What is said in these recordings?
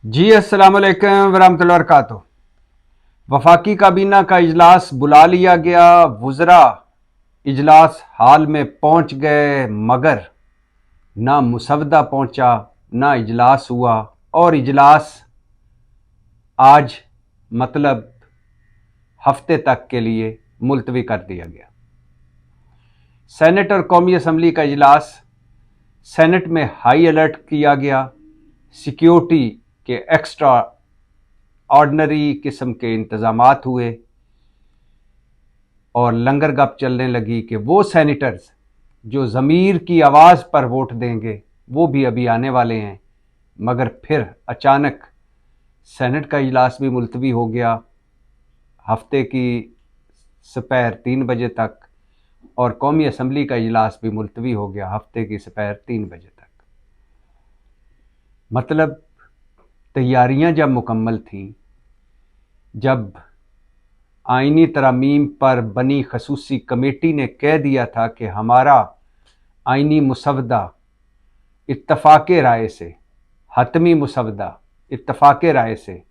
जी अस्सलाम वालेकुम वरहमतुल्लाहि वबरकातुहू। वफाकी काबीना का इजलास बुला लिया गया। वुज़रा इजलास हाल में पहुंच गए, मगर ना मुसवदा पहुंचा, ना इजलास हुआ। और इजलास आज मतलब हफ्ते तक के लिए मुलतवी कर दिया गया। सेनेट और कौमी असम्बली का इजलास, सेनेट में हाई अलर्ट किया गया। सिक्योरिटी के एक्स्ट्रा ऑर्डनरी किस्म के इंतजामात हुए और लंगर गप चलने लगी कि वो सेनेटर्स जो ज़मीर की आवाज़ पर वोट देंगे वो भी अभी आने वाले हैं। मगर फिर अचानक सेनेट का इजलास भी मुलतवी हो गया हफ्ते की दोपहर 3 बजे तक, और कौमी असम्बली का इजलास भी मुलतवी हो गया हफ्ते की दोपहर 3 बजे तक। मतलब तैयारियां जब मुकम्मल थीं, जब आइनी तरमीम पर बनी खसूसी कमेटी ने कह दिया था कि हमारा आइनी मुसवदा इत्तफाक राय से, हतमी मुसवदा इत्तफाक राय से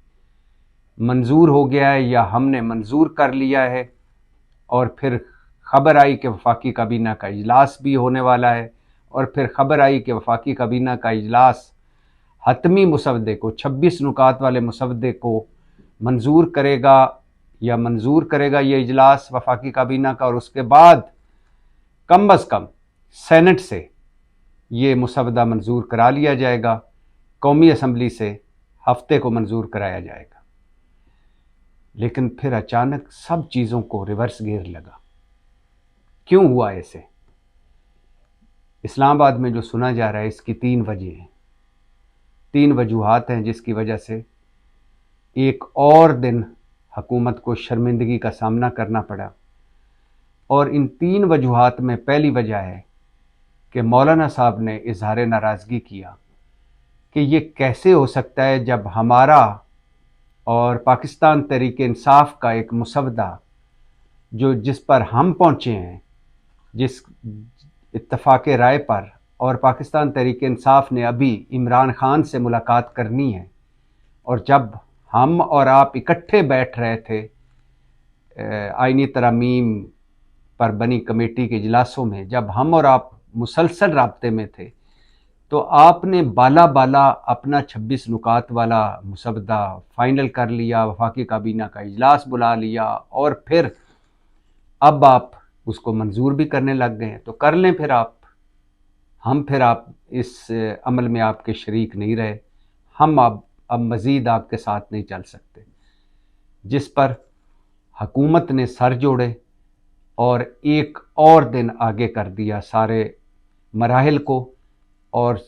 मंजूर हो गया है या हमने मंजूर कर लिया है, और फिर खबर आई कि वफाकी काबीना का इजलास भी होने वाला है, और फिर खबर आई कि वफाकी काबीना का इजलास हतमी मुसवदे को, 26 नुकात वाले मुसवदे को मंजूर करेगा या मंजूर करेगा ये इजलास वफाकी काबीना का। और उसके बाद कम अज़ कम सेनेट से ये मुसवदा मंजूर करा लिया जाएगा, कौमी असम्बली से हफ्ते को मंजूर कराया जाएगा। लेकिन फिर अचानक सब चीज़ों को रिवर्स गियर लगा। क्यों हुआ ऐसे? इस्लामाबाद में जो सुना जा रहा है इसकी 3 वजह हैं, 3 वजूहात हैं जिसकी वजह से एक और दिन हुकूमत को शर्मिंदगी का सामना करना पड़ा। और इन 3 वजूहात में पहली वजह है कि मौलाना साहब ने इजहार नाराज़गी किया कि ये कैसे हो सकता है जब हमारा और पाकिस्तान तहरीक इंसाफ का एक मुसवदा जो जिस पर हम पहुँचे हैं, जिस इत्तफाक राय पर, और पाकिस्तान तहरीक इंसाफ ने अभी इमरान खान से मुलाकात करनी है, और जब हम और आप इकट्ठे बैठ रहे थे आइनी तरमीम पर बनी कमेटी के इजलासों में, जब हम और आप मुसलसल राब्ते में थे, तो आपने बाला बाला अपना 26 नुकात वाला मुसवदा फाइनल कर लिया, वफाकी काबीना का इजलास बुला लिया, और फिर अब आप उसको मंजूर भी करने लग गए हैं। तो कर लें फिर आप, फिर आप इस अमल में आपके शरीक नहीं रहे, हम अब मज़ीद आपके साथ नहीं चल सकते। जिस पर हुकूमत ने सर जोड़े और एक और दिन आगे कर दिया सारे मराहिल को, और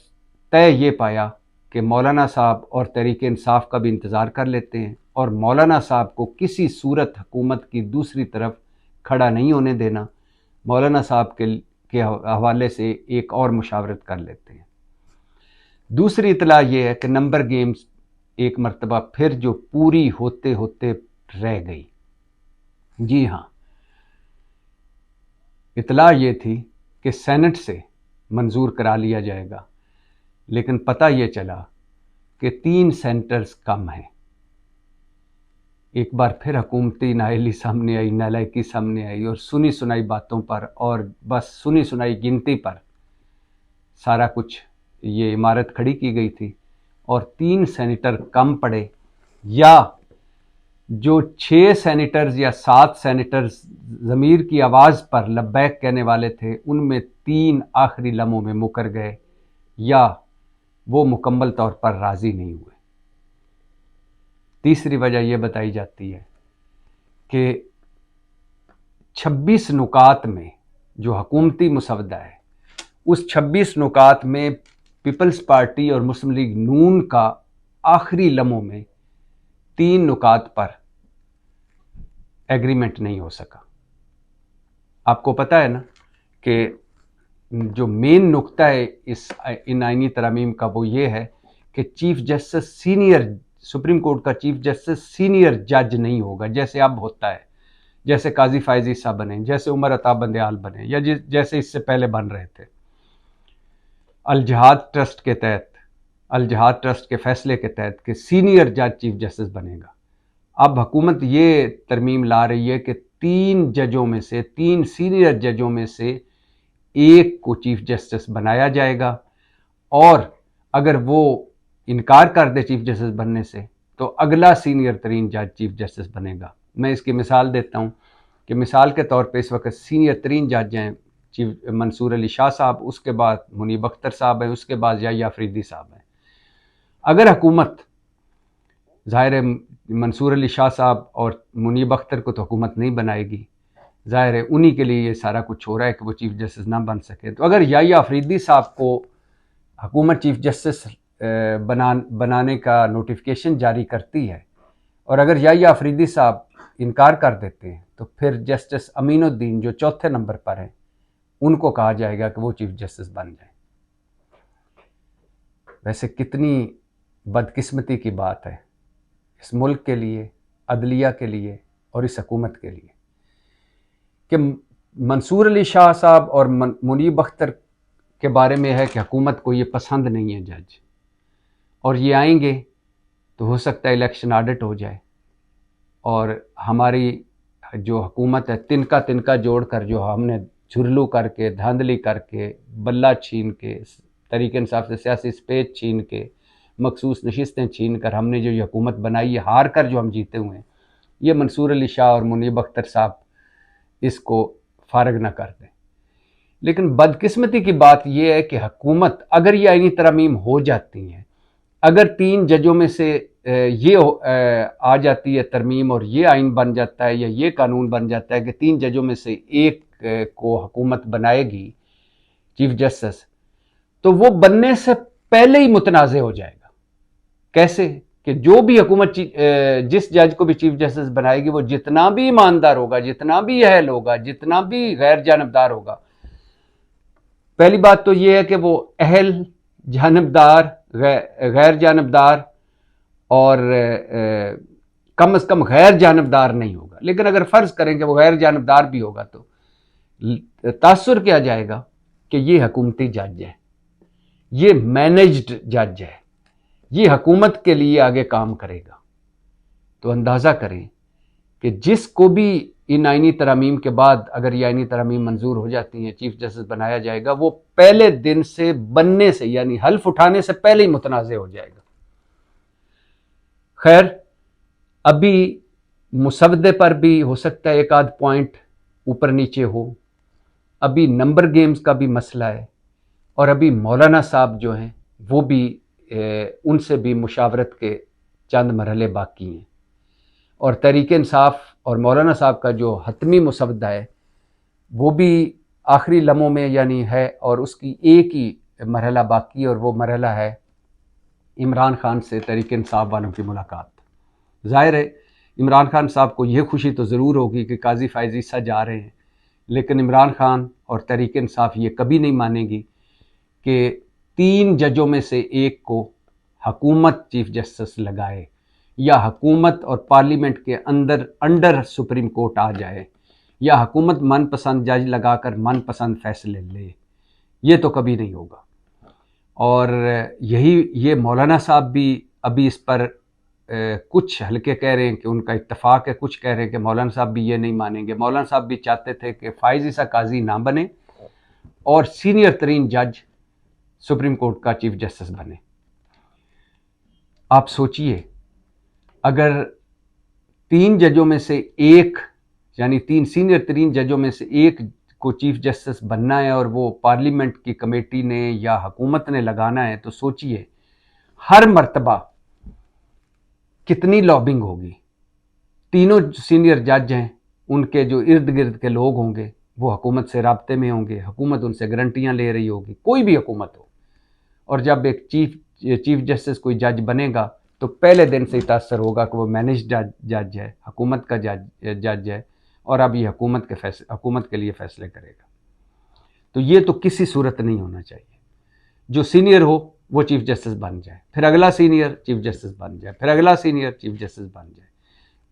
तय ये पाया कि मौलाना साहब और तहरीक इंसाफ का भी इंतज़ार कर लेते हैं, और मौलाना साहब को किसी सूरत हुकूमत की दूसरी तरफ खड़ा नहीं होने देना, मौलाना साहब के हवाले से एक और मुशावरत कर लेते हैं। दूसरी इतला ये है कि नंबर गेम्स एक मरतबा फिर जो पूरी होते होते रह गई। जी हाँ, इतला ये थी कि सेनेट से मंजूर करा लिया जाएगा, लेकिन पता ये चला कि 3 सेंटर्स कम हैं। एक बार फिर हुकूमती नाअहली सामने आई, नालायकी सामने आई, और सुनी सुनाई बातों पर और बस सुनी सुनाई गिनती पर सारा कुछ ये इमारत खड़ी की गई थी, और 3 सेनेटर कम पड़े, या जो 6 सेनेटर्स या 7 सेनेटर्स ज़मीर की आवाज़ पर लब्बैक कहने वाले थे, उनमें 3 आखिरी लम्हों में मुकर गए, या वो मुकम्मल तौर पर राज़ी नहीं हुए। तीसरी वजह यह बताई जाती है कि 26 नुकात में जो हुकूमती मुसवदा है, उस 26 नुकात में पीपल्स पार्टी और मुस्लिम लीग नून का आखिरी लम्हों में 3 नुकात पर एग्रीमेंट नहीं हो सका। आपको पता है ना कि जो मेन नुक्ता है इन आइनी तरमीम का वो ये है कि chief justice senior, supreme court का चीफ जस्टिस सीनियर जज नहीं होगा, जैसे अब होता है, जैसे काजी फायजी साहब बने, जैसे उमर अता बंदयाल बने, या जैसे इससे पहले बन रहे थे। अल जहाद ट्रस्ट के तहत अल जहाद ट्रस्ट के फैसले के तहत कि सीनियर जज चीफ जस्टिस बनेगा। अब हुकूमत ये तरमीम ला रही है कि 3 सीनियर जजों में से एक को चीफ जस्टिस बनाया जाएगा, और अगर वो इनकार कर दे चीफ जस्टिस बनने से तो अगला सीनियर तरीन जज चीफ जस्टिस बनेगा। मैं इसकी मिसाल देता हूँ कि मिसाल के तौर पे इस वक्त सीनियर तरीन जज हैं चीफ मंसूर अली शाह साहब, उसके बाद मुनीब अख्तर साहब हैं, उसके बाद याह्या अफरीदी साहब हैं। अगर हुकूमत, ज़ाहिर है मंसूर अली शाह साहब और मुनीब अख्तर को तो हुकूमत नहीं बनाएगी, ज़ाहिर है उन्हीं के लिए ये सारा कुछ हो रहा है कि वो चीफ जस्टिस ना बन सके। तो अगर याह्या अफरीदी साहब को हुकूमत चीफ जस्टिस बनाने का नोटिफिकेशन जारी करती है और अगर याह्या अफरीदी साहब इनकार कर देते हैं तो फिर जस्टिस अमीनुद्दीन जो चौथे नंबर पर हैं उनको कहा जाएगा कि वो चीफ जस्टिस बन जाए। वैसे कितनी बदकिस्मती की बात है इस मुल्क के लिए, अदलिया के लिए और इस हुकूमत के लिए कि मंसूर अली शाह साहब और मुनीब अख्तर के बारे में है कि हुकूमत को ये पसंद नहीं है जज, और ये आएंगे तो हो सकता है इलेक्शन ऑडिट हो जाए और हमारी जो हुकूमत है तिनका तिनका जोड़कर, जो हमने झुरलू करके, धांधली करके, बल्ला छीन के, तरीके इंसाफ से सियासी स्पेस छीन के, मखसूस नशिस्तें छीन कर हमने जो ये हुकूमत बनाई है, हार कर जो हम जीते हुए हैं, ये मंसूर अली शाह और मुनीब अख्तर साहब इसको फारग ना कर दें। लेकिन बदकिस्मती की बात यह है कि हुकूमत, अगर ये आईनी तरमीम हो जाती हैं, अगर 3 जजों में से ये आ जाती है तरमीम और ये आइन बन जाता है या ये कानून बन जाता है कि 3 जजों में से एक को हुकूमत बनाएगी चीफ जस्टिस, तो वो बनने से पहले ही मुतनाज़ हो जाएगा। कैसे कि जो भी हुकूमत जिस जज को भी चीफ जस्टिस बनाएगी वो जितना भी ईमानदार होगा, जितना भी अहल होगा, जितना भी गैर जानबदार होगा, पहली बात तो ये है कि वो अहल, जानबदार, गैर जानबदार और कम से कम गैर जानबदार नहीं होगा। लेकिन अगर फ़र्ज़ करें कि वो गैर जानबदार भी होगा तो तासुर क्या जाएगा कि ये हुकूमती जज है, ये मैनेज्ड जज है, ये हुकूमत के लिए आगे काम करेगा। तो अंदाज़ा करें कि जिसको भी इन आइनी तरामीम के बाद, अगर ये आइनी तरामीम मंजूर हो जाती हैं, चीफ जस्टिस बनाया जाएगा, वो पहले दिन से बनने से, यानी हल्फ उठाने से पहले ही मुतनाज़ हो जाएगा। खैर, अभी मुसवदे पर भी हो सकता है एक आध पॉइंट ऊपर नीचे हो, अभी नंबर गेम्स का भी मसला है, और अभी मौलाना साहब जो हैं वो भी उनसे भी मुशावरत के चंद मरहले बाकी हैं, और तहरीक इंसाफ और मौलाना साहब का जो हतमी मुसवदा है वो भी आखिरी लम्हों में यानी है, और उसकी एक ही मरहला बाकी है, और वो मरहला है इमरान खान से तहरीक इंसाफ वालों की मुलाकात। ज़ाहिर है इमरान खान साहब को ये खुशी तो ज़रूर होगी कि काजी फ़ाइज़ ईसा जा रहे हैं, लेकिन इमरान खान और तहरीक इंसाफ ये कभी नहीं मानेगी कि 3 जजों में से एक को हुकूमत चीफ जस्टिस लगाए या हुकूमत और पार्लियामेंट के अंडर सुप्रीम कोर्ट आ जाए, या हुकूमत मनपसंद जज लगाकर मनपसंद फैसले ले। ये तो कभी नहीं होगा। और ये मौलाना साहब भी अभी इस पर कुछ हल्के कह रहे हैं कि उनका इत्तफाक है, कुछ कह रहे हैं कि मौलाना साहब भी ये नहीं मानेंगे। मौलाना साहब भी चाहते थे कि फ़ाइज़ ईसा काजी ना बने और सीनियर तरीन जज सुप्रीम कोर्ट का चीफ जस्टिस बने। आप सोचिए, अगर 3 जजों में से एक, यानी 3 सीनियर तरीन जजों में से एक को चीफ जस्टिस बनना है और वो पार्लियामेंट की कमेटी ने या हुकूमत ने लगाना है, तो सोचिए हर मर्तबा कितनी लॉबिंग होगी। तीनों सीनियर जज हैं, उनके जो इर्द गिर्द के लोग होंगे वो हुकूमत से राब्ते में होंगे, हुकूमत उनसे गारंटियाँ ले रही होगी, कोई भी हुकूमत हो। और जब एक चीफ जस्टिस कोई जज बनेगा तो पहले दिन से ही तासर होगा कि वो मैनेज जज है, हुकूमत का जज है, और अब ये हुकूमत के लिए फ़ैसले करेगा। तो ये तो किसी सूरत नहीं होना चाहिए। जो सीनियर हो वो चीफ जस्टिस बन जाए, फिर अगला सीनियर चीफ जस्टिस बन जाए, फिर अगला सीनियर चीफ जस्टिस बन जाए।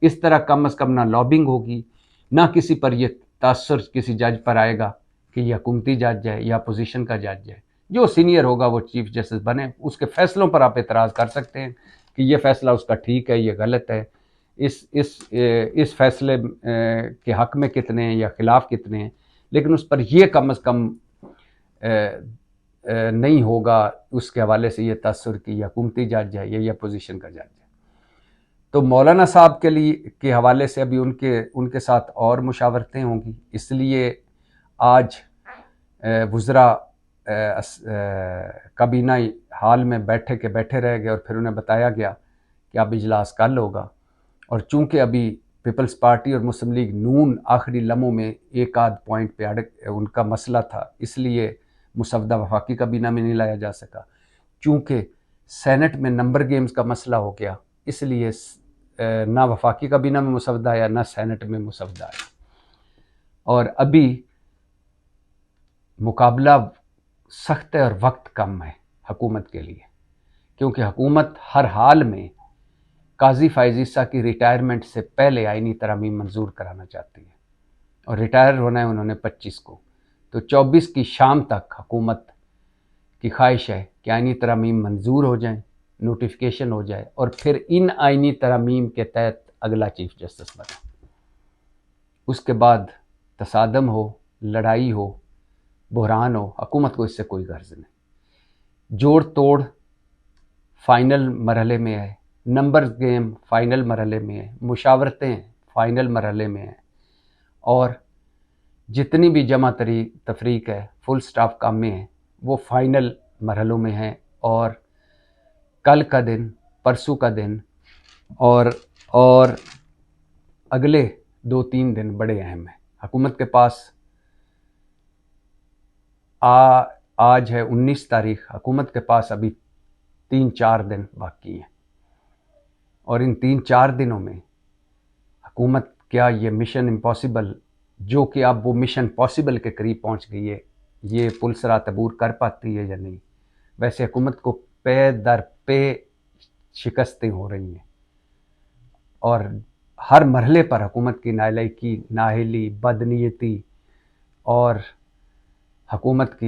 इस तरह कम अज़ कम ना लॉबिंग होगी, ना किसी पर यह तासर किसी जज पर आएगा कि यह हुकूमती जज है या अपोजिशन का जज है। जो सीनियर होगा वो चीफ जस्टिस बने, उसके फैसलों पर आप एतराज़ कर सकते हैं कि ये फैसला उसका ठीक है, ये गलत है, इस फैसले के हक में कितने हैं या खिलाफ कितने हैं, लेकिन उस पर ये कम अज़ कम नहीं होगा उसके हवाले से ये तसर कि यह हुकूमती जज है या अपोजिशन का जज है। तो मौलाना साहब के हवाले से अभी उनके साथ और मुशावरतें होंगी, इसलिए आज वुज़रा काबीना हाल में बैठे रह गए और फिर उन्हें बताया गया कि अब इजलास कल होगा। और चूंकि अभी पीपल्स पार्टी और मुस्लिम लीग नून आखिरी लम्हों में एक आध पॉइंट पे अड़क उनका मसला था, इसलिए मुसवदा वफाकी काबीना में नहीं लाया जा सका। चूंकि सेनेट में नंबर गेम्स का मसला हो गया, इसलिए ना वफाकी काबीना में मुसवदा आया ना सेनेट में मुसवदा आया। और अभी मुकाबला सख्त है और वक्त कम है हुकूमत के लिए, क्योंकि हुकूमत हर हाल में काजी फ़ाइज़ ईसा की रिटायरमेंट से पहले आईनी तरमीम मंजूर कराना चाहती है और रिटायर होना है उन्होंने 25 को। तो 24 की शाम तक हुकूमत की ख्वाहिश है कि आईनी तरमीम मंजूर हो जाएं, नोटिफिकेशन हो जाए और फिर इन आईनी तरमीम के तहत अगला चीफ जस्टिस बने। उसके बाद तसादम हो, लड़ाई हो, बहरान हो, हुकूमत को इससे कोई गर्ज नहीं। जोड़ तोड़ फाइनल मरहले में है, नंबर गेम फाइनल मरहले में है, मुशावरतें फाइनल मरहले में है और जितनी भी जमा तफरीक है, फुल स्टाफ काम में है, वो फाइनल मरहलों में है। और कल का दिन, परसों का दिन और अगले 2-3 दिन बड़े अहम हैं। हुकूमत के पास आज है 19 तारीख, हुकूमत के पास अभी 3-4 दिन बाकी हैं और इन 3-4 दिनों में हुकूमत क्या ये मिशन इम्पॉसिबल, जो कि अब वो मिशन पॉसिबल के करीब पहुंच गई है, ये पुलसरात अबूर कर पाती है या नहीं। वैसे हुकूमत को पे दर पे शिकस्तें हो रही हैं और हर मरहले पर हुकूमत की नालायकी, नाअहली, बदनीयती और हुकूमत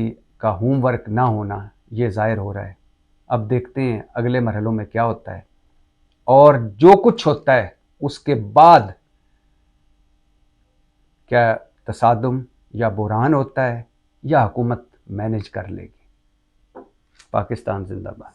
का होमवर्क ना होना ये ज़ाहिर हो रहा है। अब देखते हैं अगले मरहलों में क्या होता है और जो कुछ होता है उसके बाद क्या तसादुम या बुरहान होता है या हुकूमत मैनेज कर लेगी। पाकिस्तान जिंदाबाद।